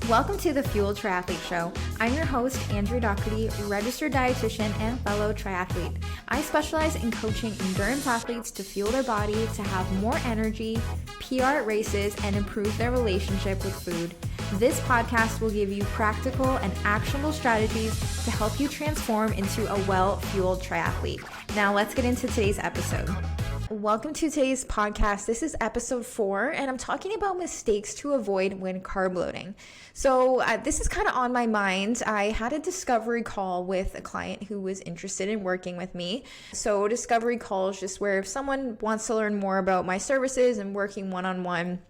Welcome to the Fuel Triathlete Show. I'm your host, Andrew Doherty, registered dietitian and fellow triathlete. I specialize in coaching endurance athletes to fuel their body, to have more energy, PR at races, and improve their relationship with food. This podcast will give you practical and actionable strategies to help you transform into a well-fueled triathlete. Now let's get into today's episode. Welcome to today's podcast. This is episode 4, and I'm talking about mistakes to avoid when carb loading. So this is kind of on my mind. I had a discovery call with a client who was interested in working with me. So discovery call is just where if someone wants to learn more about my services and working one-on-one,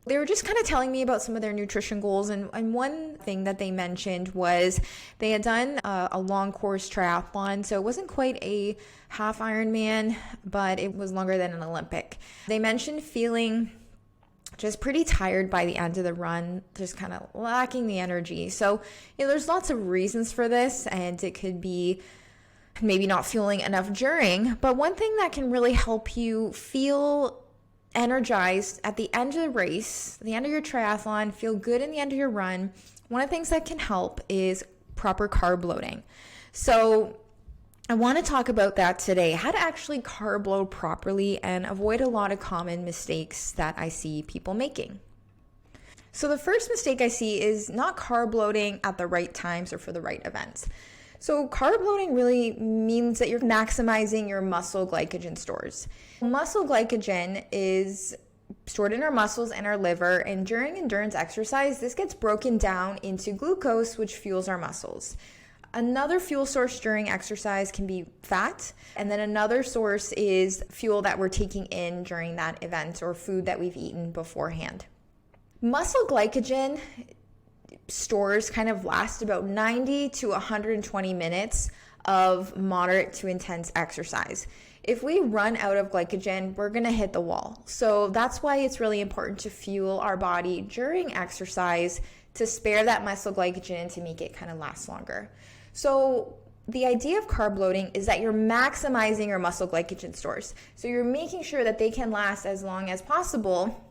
they were just kind of telling me about some of their nutrition goals. And one thing that they mentioned was they had done a long course triathlon. So it wasn't quite a half Ironman, but it was longer than an Olympic. They mentioned feeling just pretty tired by the end of the run, just kind of lacking the energy. So, there's lots of reasons for this, and it could be maybe not feeling enough during. But one thing that can really help you feel energized at the end of the race, the end of your triathlon, feel good in the end of your run, one of the things that can help is proper carb loading. So I want to talk about that today, how to actually carb load properly and avoid a lot of common mistakes that I see people making. So the first mistake I see is not carb loading at the right times or for the right events. So carb loading really means that you're maximizing your muscle glycogen stores. Muscle glycogen is stored in our muscles and our liver, and during endurance exercise, this gets broken down into glucose, which fuels our muscles. Another fuel source during exercise can be fat, and then another source is fuel that we're taking in during that event or food that we've eaten beforehand. Muscle glycogen stores kind of last about 90 to 120 minutes of moderate to intense exercise. If we run out of glycogen, we're going to hit the wall. So that's why it's really important to fuel our body during exercise to spare that muscle glycogen and to make it kind of last longer. So the idea of carb loading is that you're maximizing your muscle glycogen stores. So you're making sure that they can last as long as possible.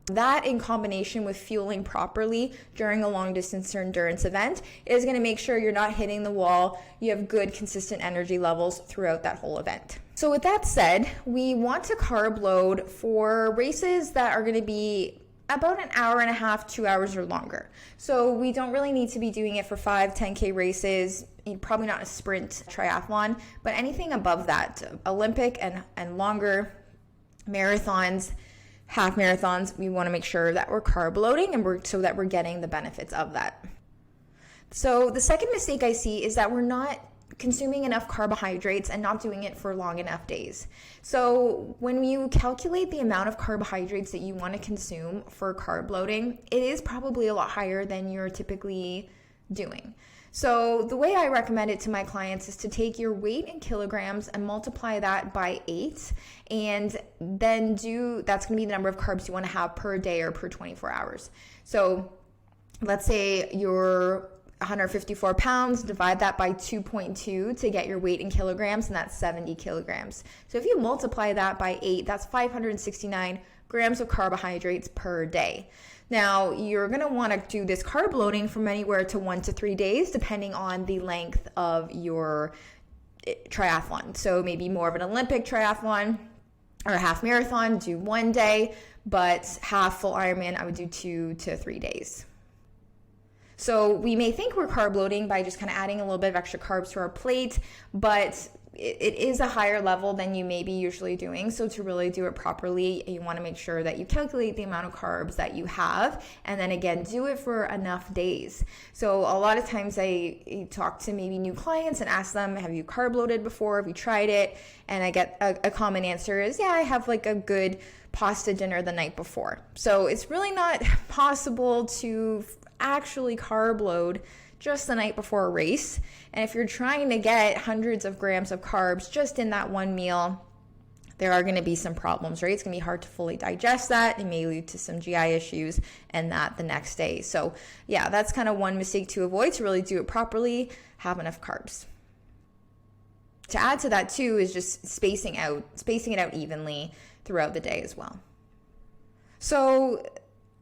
That in combination with fueling properly during a long distance or endurance event is going to make sure you're not hitting the wall. You have good consistent energy levels throughout that whole event. So with that said, we want to carb load for races that are going to be about an hour and a half, 2 hours or longer. So we don't really need to be doing it for 5, 10K races, probably not a sprint triathlon, but anything above that, Olympic and longer marathons, half marathons, we want to make sure that we're carb loading and so that we're getting the benefits of that. So the second mistake I see is that we're not consuming enough carbohydrates and not doing it for long enough days. So when you calculate the amount of carbohydrates that you want to consume for carb loading, it is probably a lot higher than you're typically doing. So the way I recommend it to my clients is to take your weight in kilograms and multiply that by 8, and then that's going to be the number of carbs you want to have per day or per 24 hours. So let's say you're 154 pounds, divide that by 2.2 to get your weight in kilograms, and that's 70 kilograms. So if you multiply that by 8, that's 569 grams of carbohydrates per day. Now, you're going to want to do this carb loading from anywhere to 1 to 3 days, depending on the length of your triathlon. So maybe more of an Olympic triathlon or a half marathon, do 1 day, but half full Ironman, I would do 2 to 3 days. So we may think we're carb loading by just kind of adding a little bit of extra carbs to our plate, but it is a higher level than you may be usually doing. So to really do it properly, you want to make sure that you calculate the amount of carbs that you have, and then again, do it for enough days. So a lot of times I talk to maybe new clients and ask them, have you carb loaded before? Have you tried it? And I get a common answer is, yeah, I have like a good pasta dinner the night before. So it's really not possible to actually carb load just the night before a race. And if you're trying to get hundreds of grams of carbs just in that one meal, there are going to be some problems, right? It's going to be hard to fully digest that. It may lead to some GI issues and that the next day. So yeah, that's kind of one mistake to avoid, to really do it properly, have enough carbs. To add to that too is just spacing it out evenly throughout the day as well. So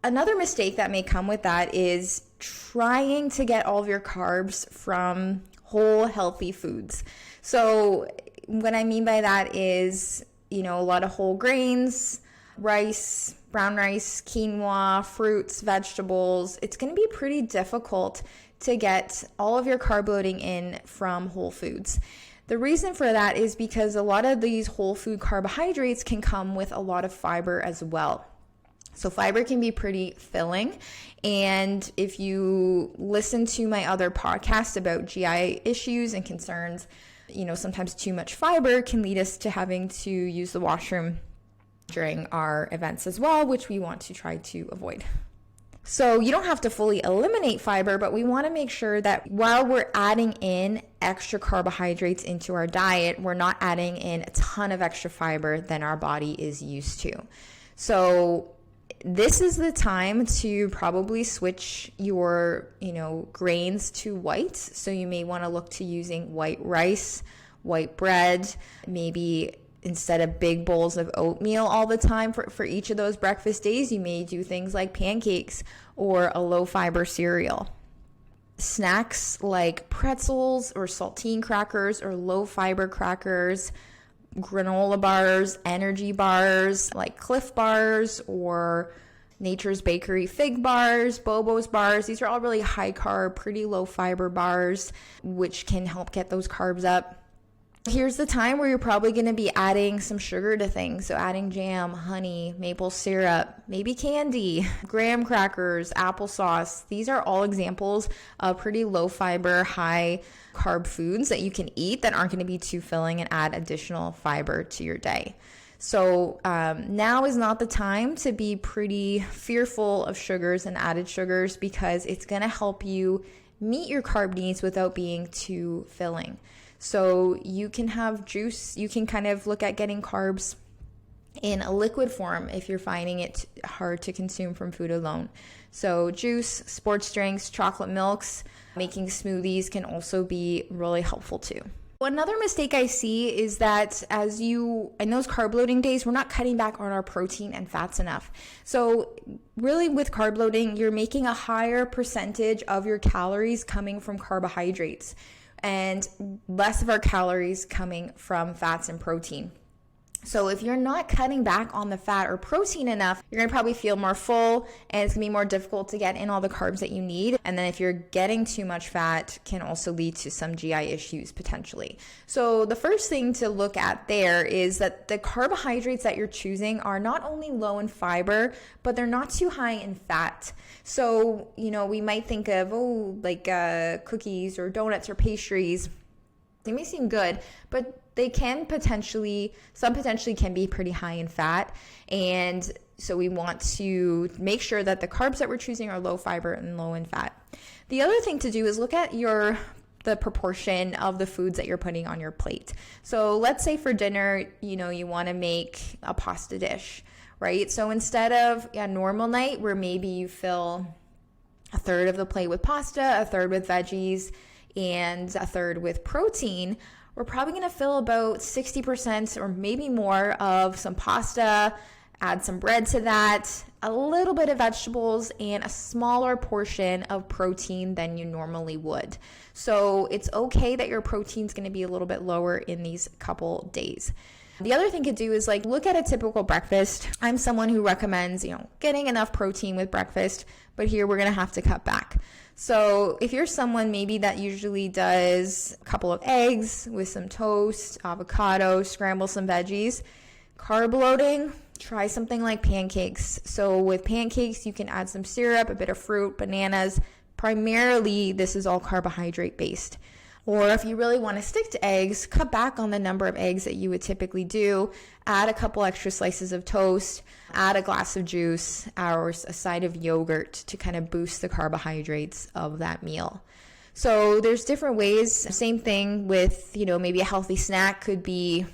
another mistake that may come with that is trying to get all of your carbs from whole healthy foods. So what I mean by that is, a lot of whole grains, rice, brown rice, quinoa, fruits, vegetables. It's going to be pretty difficult to get all of your carb loading in from whole foods. The reason for that is because a lot of these whole food carbohydrates can come with a lot of fiber as well. So fiber can be pretty filling. And if you listen to my other podcasts about GI issues and concerns, sometimes too much fiber can lead us to having to use the washroom during our events as well, which we want to try to avoid. So you don't have to fully eliminate fiber, but we want to make sure that while we're adding in extra carbohydrates into our diet, we're not adding in a ton of extra fiber than our body is used to. So this is the time to probably switch your, grains to white. So you may want to look to using white rice, white bread, maybe instead of big bowls of oatmeal all the time for each of those breakfast days, you may do things like pancakes or a low fiber cereal. Snacks like pretzels or saltine crackers or low fiber crackers, granola bars, energy bars like Cliff bars or Nature's Bakery fig bars, Bobo's bars. These are all really high carb, pretty low fiber bars, which can help get those carbs up. Here's the time where you're probably going to be adding some sugar to things. So adding jam, honey, maple syrup, maybe candy, graham crackers, applesauce. These are all examples of pretty low fiber, high carb foods that you can eat that aren't going to be too filling and add additional fiber to your day. So now is not the time to be pretty fearful of sugars and added sugars, because it's going to help you meet your carb needs without being too filling. So you can have juice, you can kind of look at getting carbs in a liquid form if you're finding it hard to consume from food alone. So juice, sports drinks, chocolate milks, making smoothies can also be really helpful too. Another mistake I see is that in those carb loading days, we're not cutting back on our protein and fats enough. So really with carb loading, you're making a higher percentage of your calories coming from carbohydrates and less of our calories coming from fats and protein. So if you're not cutting back on the fat or protein enough, you're going to probably feel more full, and it's going to be more difficult to get in all the carbs that you need. And then if you're getting too much fat, can also lead to some GI issues potentially. So the first thing to look at there is that the carbohydrates that you're choosing are not only low in fiber, but they're not too high in fat. So, we might think of, cookies or donuts or pastries. They may seem good, but they can potentially can be pretty high in fat. And so we want to make sure that the carbs that we're choosing are low fiber and low in fat. The other thing to do is look at the proportion of the foods that you're putting on your plate. So let's say for dinner, you want to make a pasta dish, right? So instead of a normal night where maybe you fill a third of the plate with pasta, a third with veggies, and a third with protein, we're probably going to fill about 60% or maybe more of some pasta, add some bread to that, a little bit of vegetables, and a smaller portion of protein than you normally would. So it's okay that your protein's going to be a little bit lower in these couple days. The other thing to do is look at a typical breakfast. I'm someone who recommends, getting enough protein with breakfast, but here we're going to have to cut back. So if you're someone maybe that usually does a couple of eggs with some toast, avocado, scramble some veggies, carb loading, try something like pancakes. So with pancakes, you can add some syrup, a bit of fruit, bananas. Primarily, this is all carbohydrate based. Or if you really want to stick to eggs, cut back on the number of eggs that you would typically do, add a couple extra slices of toast, add a glass of juice, or a side of yogurt to kind of boost the carbohydrates of that meal. So there's different ways. Same thing with, maybe a healthy snack could be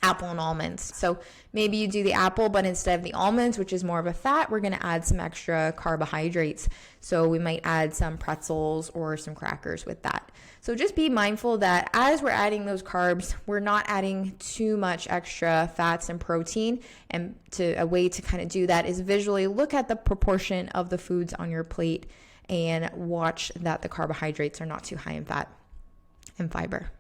apple and almonds. So maybe you do the apple, but instead of the almonds, which is more of a fat, we're going to add some extra carbohydrates. So we might add some pretzels or some crackers with that. So just be mindful that as we're adding those carbs, we're not adding too much extra fats and protein. And a way to kind of do that is visually look at the proportion of the foods on your plate and watch that the carbohydrates are not too high in fat and fiber.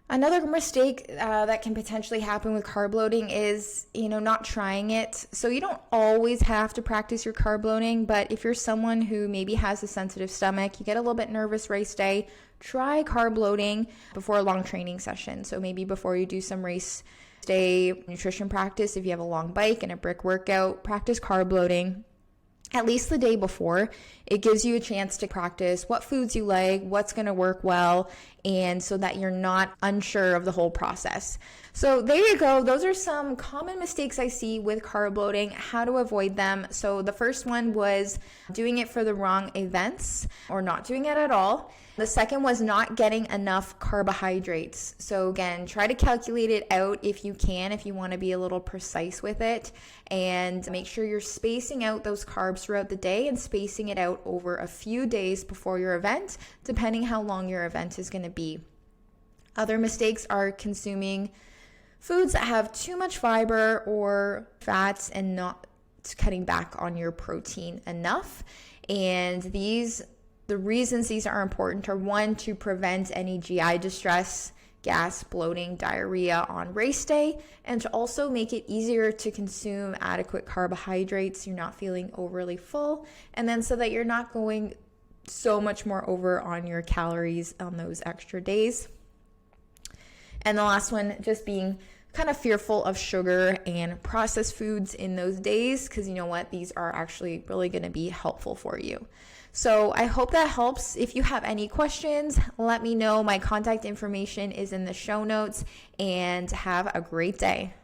Another mistake that can potentially happen with carb loading is, not trying it. So you don't always have to practice your carb loading, but if you're someone who maybe has a sensitive stomach, you get a little bit nervous race day, try carb loading before a long training session. So maybe before you do some race day nutrition practice, if you have a long bike and a brick workout, practice carb loading at least the day before. It gives you a chance to practice what foods you like, what's going to work well, and so that you're not unsure of the whole process. So there you go. Those are some common mistakes I see with carb loading, how to avoid them. So the first one was doing it for the wrong events or not doing it at all. The second was not getting enough carbohydrates. So again, try to calculate it out if you can, if you want to be a little precise with it, and make sure you're spacing out those carbs throughout the day and spacing it out over a few days before your event, depending how long your event is going to be. Other mistakes are consuming foods that have too much fiber or fats and not cutting back on your protein enough. And the reasons these are important are, one, to prevent any GI distress, gas, bloating, diarrhea on race day, and to also make it easier to consume adequate carbohydrates. You're not feeling overly full, and then so that you're not going so much more over on your calories on those extra days. And the last one, just being kind of fearful of sugar and processed foods in those days, because you know what, these are actually really going to be helpful for you. So I hope that helps. If you have any questions, let me know. My contact information is in the show notes, and have a great day.